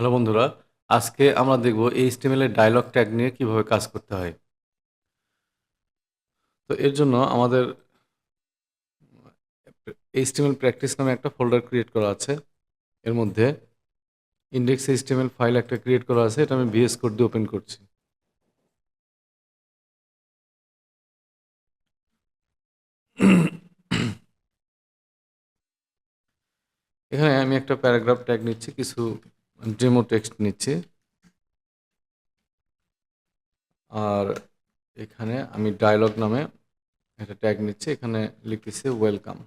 Hello বন্ধুরা, আজকে আমরা দেখব HTML এর ডায়ালগ ট্যাগ নিয়ে কিভাবে কাজ করতে হয়। তো এর জন্য আমাদের HTML প্র্যাকটিস নামে একটা ফোল্ডার ক্রিয়েট করা আছে। এর মধ্যে index HTML ফাইল একটা ক্রিয়েট করা আছে, এটা আমি VS কোড দিয়ে ওপেন করছি। এখানে আমি একটা প্যারাগ্রাফ ট্যাগ নিচ্ছি, কিছু ডেমো টেক্সট নিচ্ছি, আর এখানে আমি ডায়ালগ নামে একটা ট্যাগ নিচ্ছি, এখানে লিখতেছি ওয়েলকাম।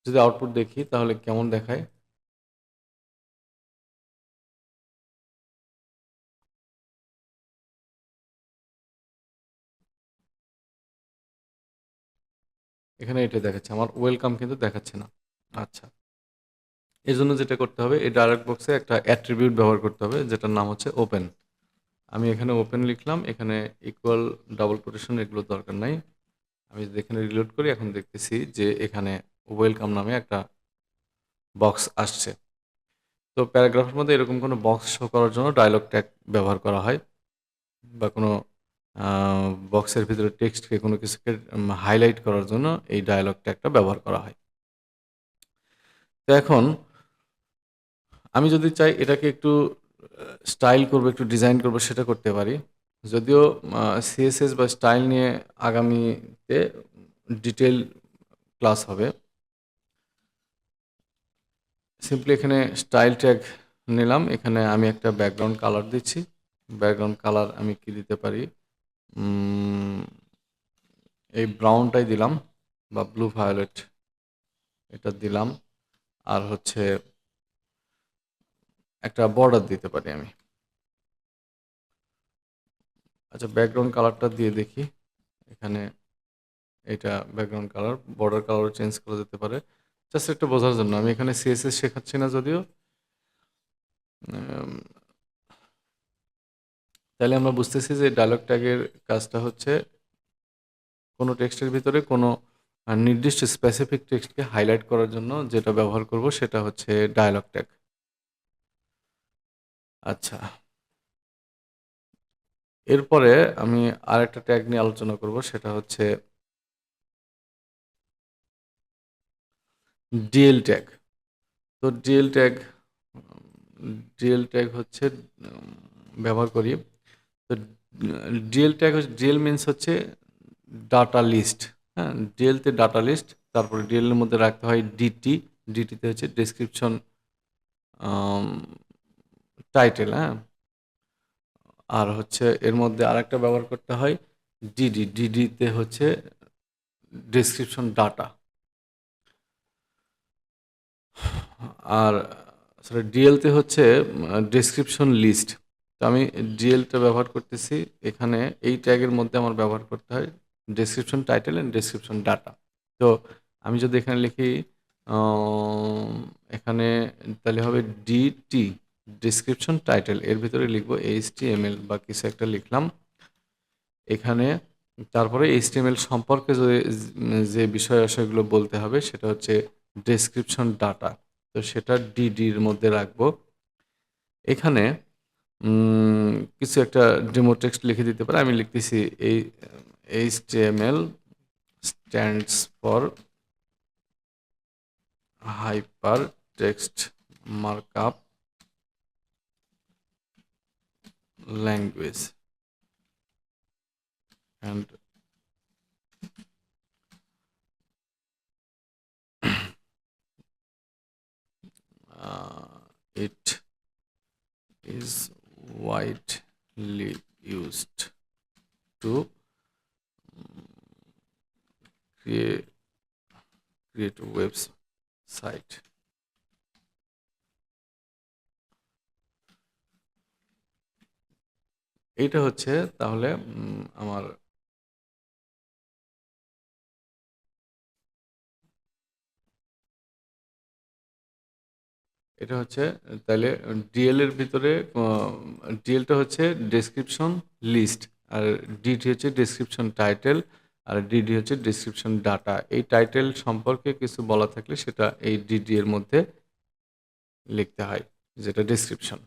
যদি আউটপুট দেখি তাহলে কেমন দেখায়। এখানে এটা দেখাচ্ছে, আমার ওয়েলকাম কিন্তু দেখাচ্ছে না। আচ্ছা, এর জন্য যেটা করতে হবে, এই ডায়ালগ বক্সে একটা অ্যাট্রিবিউট ব্যবহার করতে হবে যেটার নাম হচ্ছে ওপেন। আমি এখানে ওপেন লিখলাম, এখানে ইকুয়াল, ডাবল কোটেশন এগুলো দরকার নাই। আমি যদি এখানে রিলোড করি, এখন দেখতেছি যে এখানে ওয়েলকাম নামে একটা বক্স আসছে। তো প্যারাগ্রাফের মধ্যে এরকম কোনো বক্স শো করার জন্য ডায়লগ ট্যাগ ব্যবহার করা হয়, বা কোনো বক্সের ভিতরে টেক্সটকে কোনো কিছুকে হাইলাইট করার জন্য এই ডায়লগ ট্যাগটা ব্যবহার করা হয়। তো এখন আমি যদি চাই এটাকে একটু স্টাইল করব, একটু ডিজাইন করব, সেটা করতে পারি। যদিও সিএসএস বা স্টাইল নিয়ে আগামীতে ডিটেল ক্লাস হবে। সিম্পলি এখানে স্টাইল ট্যাগ নিলাম, এখানে আমি একটা ব্যাকগ্রাউন্ড কালার দিচ্ছি। ব্যাকগ্রাউন্ড কালার আমি কি দিতে পারি, এই ব্রাউনটাই দিলাম, বা ব্লু ভায়োলেট এটা দিলাম। আর হচ্ছে একটা বর্ডার দিতে পারি আমি। আচ্ছা, ব্যাকগ্রাউন্ড কালারটা দিয়ে দেখি। এখানে এটা ব্যাকগ্রাউন্ড কালার, বর্ডার কালারও চেঞ্জ করা যেতে পারে। জাস্ট একটু বোঝার জন্য, আমি এখানে সিএসএস শেখাচ্ছি না যদিও। উম, তাহলে আমরা বুঝতেছি যে ডায়লগ ট্যাগের কাজটা হচ্ছে কোনো টেক্সটের ভিতরে কোনো নির্দিষ্ট স্পেসিফিক টেক্সটকে হাইলাইট করার জন্য যেটা ব্যবহার করব সেটা হচ্ছে ডায়লগ ট্যাগ। আচ্ছা, এরপরে আমি আরেকটা ট্যাগ নিয়ে আলোচনা করব, সেটা হচ্ছে ডিএল ট্যাগ। তো ডিএল ট্যাগ হচ্ছে ব্যবহার করি। তো ডিএল ট্যাগ হচ্ছে, ডিএল মিনস হচ্ছে ডাটা লিস্ট। হ্যাঁ, ডিএলতে ডাটা লিস্ট, তারপরে ডিএল এর মধ্যে রাখতে হয় ডিটি। ডিটিতে হচ্ছে ডেসক্রিপশন টাইটেল। হ্যাঁ, আর হচ্ছে এর মধ্যে আরেকটা ব্যবহার করতে হয় ডিডি। ডিডিতে হচ্ছে ডেসক্রিপশন ডাটা। আর আসলে ডিএলতে হচ্ছে ডেসক্রিপশন লিস্ট। তো আমি ডিএলটা ব্যবহার করতেছি, এখানে এই ট্যাগের মধ্যে আমার ব্যবহার করতে হয় description title and description data. তো আমি যদি এখানে লিখি আম, এখানে তাহলে হবে ডিটি, ডেসক্রিপশন টাইটেল, এর ভিতরে লিখবো এইচটিএমএল বা কিছু একটা লিখলাম এখানে। তারপরে এইচটিএমএল সম্পর্কে যে বিষয় আশয়গুলো বলতে হবে সেটা হচ্ছে ডেসক্রিপশন ডাটা। তো সেটা ডিডির মধ্যে রাখবো। এখানে কিছু একটা ডেমো টেক্সট লিখে দিতে পারে, আমি লিখতেছি এই HTML stands for hyper text markup language, and it is widely used to create create a website. এইটা হচ্ছে তাহলে আমার এটা হচ্ছে তাহলে ডিএল এর ভিতরে ডিএলটা হচ্ছে ডেসক্রিপশন লিস্ট, আর ডিটি হচ্ছে ডেসক্রিপশন টাইটেল, আর ডিডি হচ্ছে ডেসক্রিপশন ডাটা। এই টাইটেল সম্পর্কে কিছু বলা থাকলে সেটা এই ডিডি এর মধ্যে লিখতে হয়, যেটা ডেসক্রিপশন।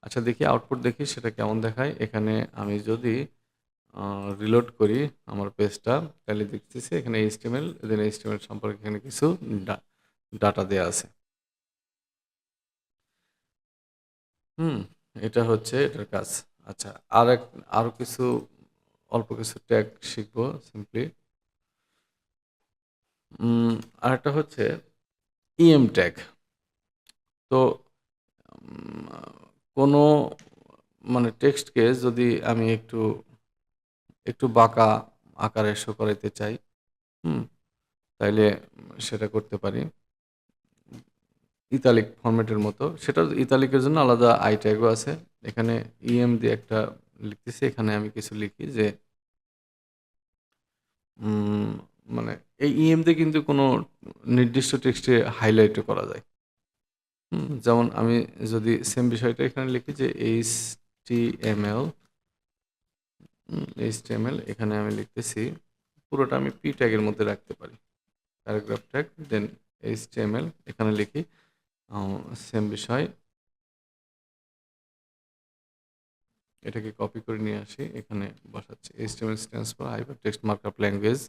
আচ্ছা দেখি আউটপুট দেখি সেটা কেমন দেখায়। এখানে আমি যদি রিলোড করি আমার পেজটা, তাহলে দেখতেছি এখানে এইচটিএমএল, দেন এইচটিএমএল সম্পর্কে এখানে কিছু ডাটা দেয়া আছে। হুম, এটা হচ্ছে এটার কাজ। আচ্ছা, আরো কিছু অল্প কিছু ট্যাগ শিখবো সিম্পলি। আরেকটা হচ্ছে ইএম ট্যাগ। তো উম, কোনো মানে টেক্সটকে যদি আমি একটু একটু বাঁকা আকারে শো করাইতে চাই, হুম, তাইলে সেটা করতে পারি ইতালিক ফরম্যাটের মতো। সেটা ইতালিকের জন্য আলাদা আই ট্যাগও আছে। এখানে ইএম দিয়ে একটা লিখতেছি, এখানে আমি কিছু লিখি যে উম, মানে এই ইএম দিয়ে কিন্তু কোনো নির্দিষ্ট টেক্সটে হাইলাইটও করা যায়। যেমন আমি যদি সেম বিষয়টা এখানে লিখি যে এইচটিএমএল এখানে আমি লিখতেছি, পুরোটা আমি পি ট্যাগের মধ্যে রাখতে পারি, প্যারাগ্রাফ ট্যাগ, দেন এইচটিএমএল এখানে লিখি সেম বিষয়। এটাকে কপি করে নিয়ে আসি, এখানে বসাচ্ছি। HTML stands for hyper text markup language.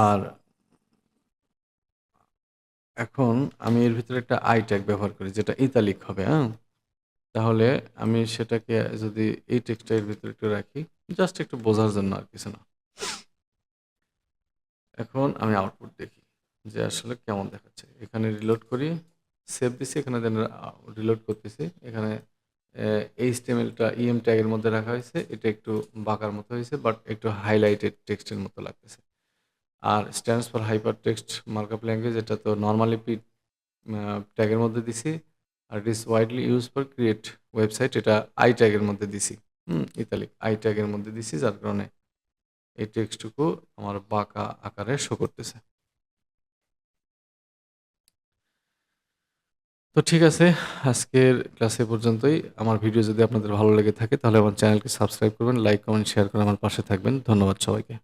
আর এখন আমি এর ভিতরে একটা আই ট্যাগ ব্যবহার করি যেটা ইতালিক হবে, হ্যাঁ? তাহলে আমি সেটাকে যদি এই টেক্সটটা এর ভিতরে একটু রাখি, জাস্ট একটু বোঝার জন্য, আর কিছু না। এখন আমি আউটপুট দেখি যে আসলে কেমন দেখাচ্ছে। এখানে রিলোড করি, সেভ দিছি, এখানে দেন রিলোড করতেছি। এখানে এইচটিএমএলটা ইএম ট্যাগের মধ্যে রাখা হয়েছে, এটা একটু বাঁকার মতো হয়েছে, বাট একটু হাইলাইটেড টেক্সটের মতো লাগতেছে। আর stands for hyper text markup language, এটা তো নর্মালি পি ট্যাগের মধ্যে দিছি। আর it is widely use for create website, এটা আই ট্যাগের মধ্যে দিছি। ইতালিক আই ট্যাগের মধ্যে দিছি, যার কারণে এই টেক্সটটুকু আমার বাঁকা আকারে শো করতেছে। তো ঠিক আছে, আজকের ক্লাসে পর্যন্তই। আমার ভিডিও যদি আপনাদের ভালো লেগে থাকে তাহলে আমার চ্যানেলকে সাবস্ক্রাইব করবেন, লাইক, কমেন্ট, শেয়ার করে আমার পাশে থাকবেন। ধন্যবাদ সবাইকে।